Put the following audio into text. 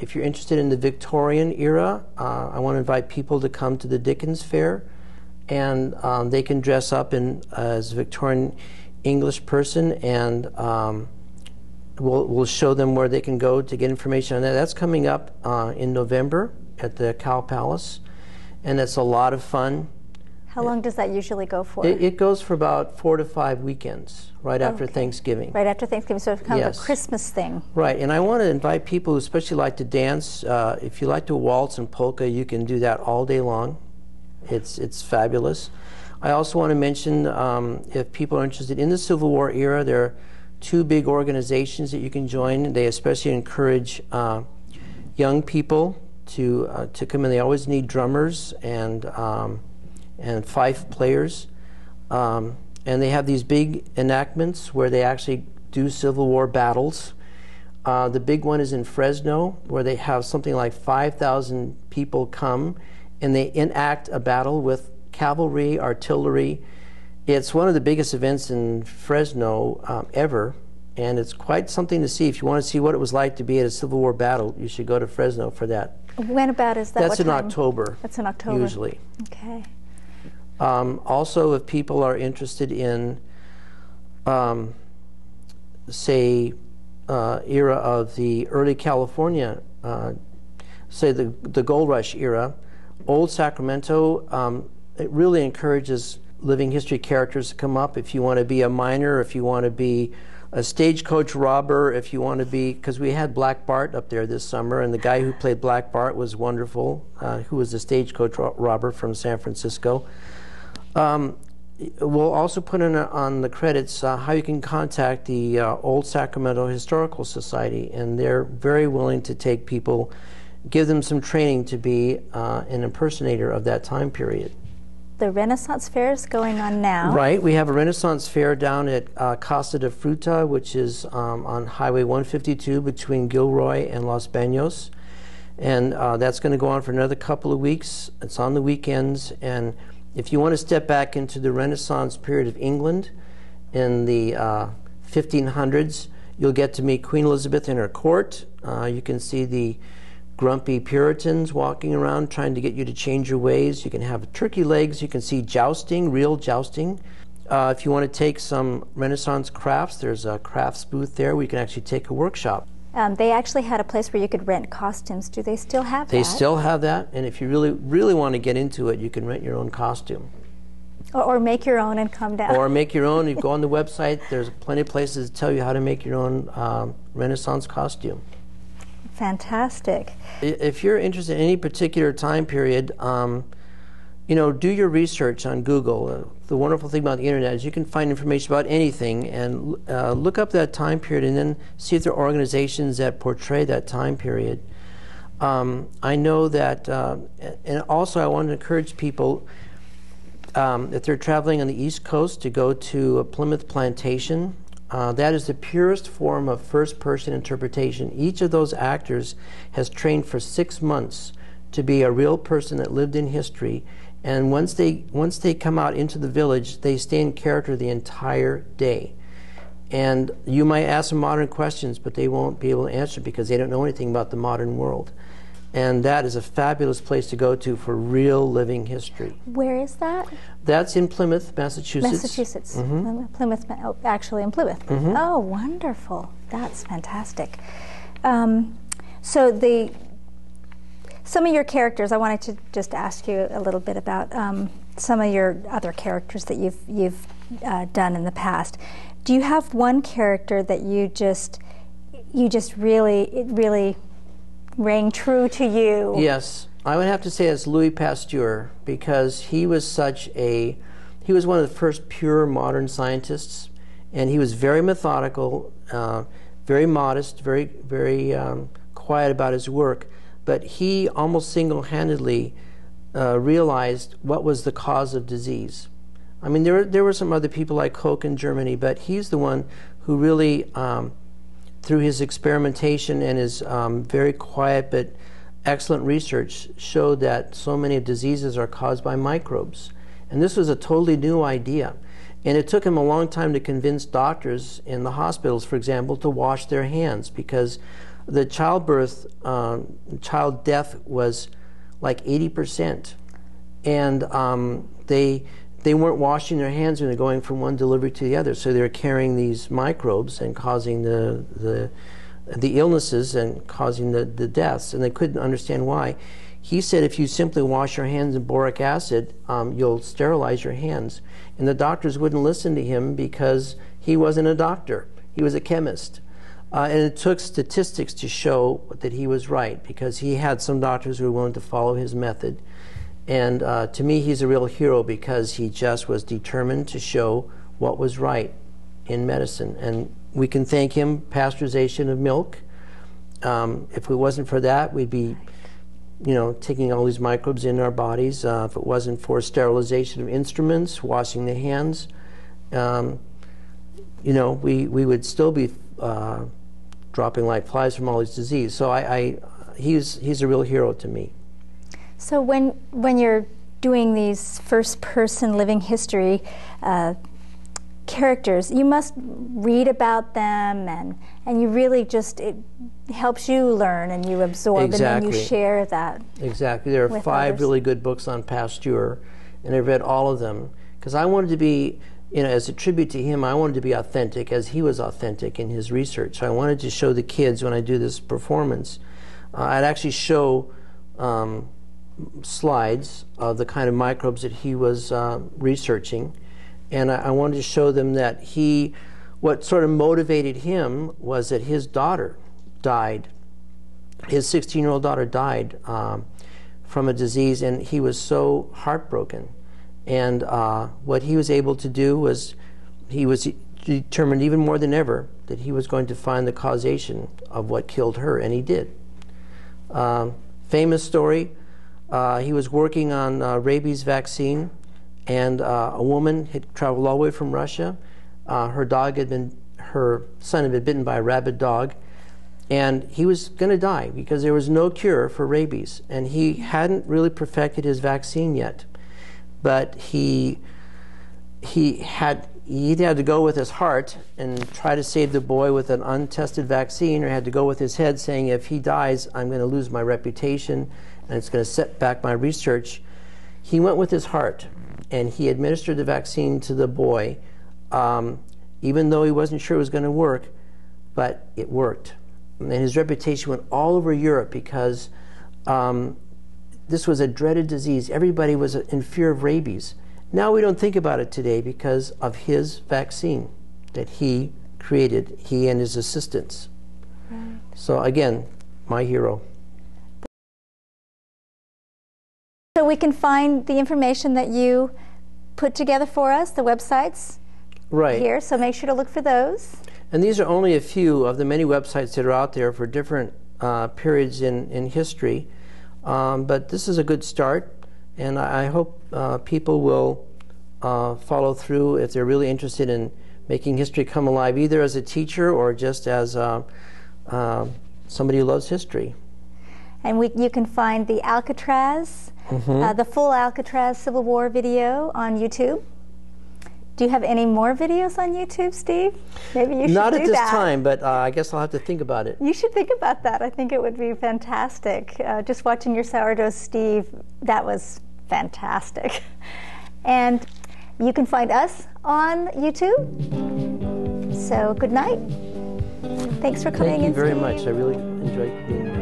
if you're interested in the Victorian era, I want to invite people to come to the Dickens Fair, and they can dress up as a Victorian English person, and we'll show them where they can go to get information on that. That's coming up in November at the Cow Palace, and it's a lot of fun. How long does that usually go for? It goes for about 4 to 5 weekends, right after Thanksgiving. Right after Thanksgiving, so it's kind of a Christmas thing. Right, and I want to invite people who especially like to dance. If you like to waltz and polka, you can do that all day long. It's fabulous. I also want to mention, if people are interested in the Civil War era, there are 2 big organizations that you can join. They especially encourage young people to come in. They always need drummers and fife players, and they have these big enactments where they actually do Civil War battles. The big one is in Fresno, where they have something like 5,000 people come, and they enact a battle with cavalry, artillery. It's one of the biggest events in Fresno ever, and it's quite something to see. If you want to see what it was like to be at a Civil War battle, you should go to Fresno for that. When about is that? That's in October. That's in October. Usually. Okay. Also, if people are interested in, say, era of the early California, say the Gold Rush era, Old Sacramento, it really encourages living history characters to come up. If you want to be a miner, if you want to be a stagecoach robber, if you want to be, because we had Black Bart up there this summer, and the guy who played Black Bart was wonderful, who was a stagecoach robber from San Francisco. We'll also put in on the credits how you can contact the Old Sacramento Historical Society, and they're very willing to take people, give them some training to be an impersonator of that time period. The Renaissance Fair is going on now. Right. We have a Renaissance Fair down at Casa de Fruta, which is on Highway 152 between Gilroy and Los Baños. And that's going to go on for another couple of weeks. It's on the weekends. And if you want to step back into the Renaissance period of England in the 1500s, you'll get to meet Queen Elizabeth in her court. You can see the grumpy Puritans walking around trying to get you to change your ways. You can have turkey legs. You can see jousting, real jousting. If you want to take some Renaissance crafts, there's a crafts booth there where you can actually take a workshop. They actually had a place where you could rent costumes. Do they still have that? They still have that, and if you really want to get into it, you can rent your own costume. Or make your own and come down. Or make your own. You go on the website. There's plenty of places to tell you how to make your own Renaissance costume. Fantastic. If you're interested in any particular time period, you know, do your research on Google. The wonderful thing about the internet is you can find information about anything, and look up that time period and then see if there are organizations that portray that time period. I know that, and also I want to encourage people, if they're traveling on the East Coast, to go to Plimoth Plantation. That is the purest form of first-person interpretation. Each of those actors has trained for 6 months to be a real person that lived in history, and once they come out into the village, they stay in character the entire day. And you might ask them modern questions, but they won't be able to answer because they don't know anything about the modern world. And that is a fabulous place to go to for real living history. Where is that? That's in Plymouth, Massachusetts. Massachusetts. Mm-hmm. Plymouth, actually in Plymouth. Mm-hmm. Oh, wonderful. That's fantastic. So some of your characters, I wanted to just ask you a little bit about some of your other characters that you've done in the past. Do you have one character that you just really rang true to you? Yes, I would have to say it's Louis Pasteur, because he was he was one of the first pure modern scientists, and he was very methodical, very modest, very quiet about his work, but he almost single-handedly realized what was the cause of disease. I mean, there were some other people like Koch in Germany, but he's the one who really, through his experimentation and his very quiet but excellent research, showed that so many diseases are caused by microbes. And this was a totally new idea. And it took him a long time to convince doctors in the hospitals, for example, to wash their hands, because the child death was like 80%. And they weren't washing their hands when they're going from one delivery to the other, so they were carrying these microbes and causing the illnesses and causing the deaths, and they couldn't understand why. He said if you simply wash your hands in boric acid, you'll sterilize your hands. And the doctors wouldn't listen to him because he wasn't a doctor. He was a chemist. And it took statistics to show that he was right, because he had some doctors who were willing to follow his method. And to me, he's a real hero because he just was determined to show what was right in medicine. And we can thank him, pasteurization of milk. If it wasn't for that, we'd be taking all these microbes in our bodies. If it wasn't for sterilization of instruments, washing the hands, we would still be dropping like flies from all these diseases. So he's a real hero to me. So when you're doing these first-person living history characters, you must read about them, and you really just, it helps you learn and you absorb, exactly. And then you share that. Exactly. There are 5 others. really good books on Pasteur, and I've read all of them because I wanted to be, as a tribute to him, I wanted to be authentic as he was authentic in his research. So I wanted to show the kids when I do this performance, I'd actually show slides of the kind of microbes that he was researching, and I wanted to show them that what sort of motivated him was that his daughter died. His 16-year-old daughter died from a disease, and he was so heartbroken. And what he was able to do was he was determined even more than ever that he was going to find the causation of what killed her, and he did. Famous story, he was working on rabies vaccine, and a woman had traveled all the way from Russia. Her son had been bitten by a rabid dog, and he was going to die because there was no cure for rabies, and he hadn't really perfected his vaccine yet. But he had to go with his heart and try to save the boy with an untested vaccine, or had to go with his head saying, if he dies, I'm going to lose my reputation and it's going to set back my research. He went with his heart, and he administered the vaccine to the boy, even though he wasn't sure it was going to work, but it worked. And his reputation went all over Europe because this was a dreaded disease. Everybody was in fear of rabies. Now we don't think about it today because of his vaccine that he created, he and his assistants. Right. So again, my hero. So we can find the information that you put together for us, the websites right here, so make sure to look for those. And these are only a few of the many websites that are out there for different periods in history. But this is a good start, and I hope people will follow through if they're really interested in making history come alive, either as a teacher or just as somebody who loves history. And you can find the Alcatraz, the full Alcatraz Civil War video on YouTube. Do you have any more videos on YouTube, Steve? Maybe you should do that. Not at this time, but I guess I'll have to think about it. You should think about that. I think it would be fantastic. Just watching your sourdough Steve, that was fantastic. And you can find us on YouTube. So good night. Thanks for coming in. Thank you very much. I really enjoyed being here.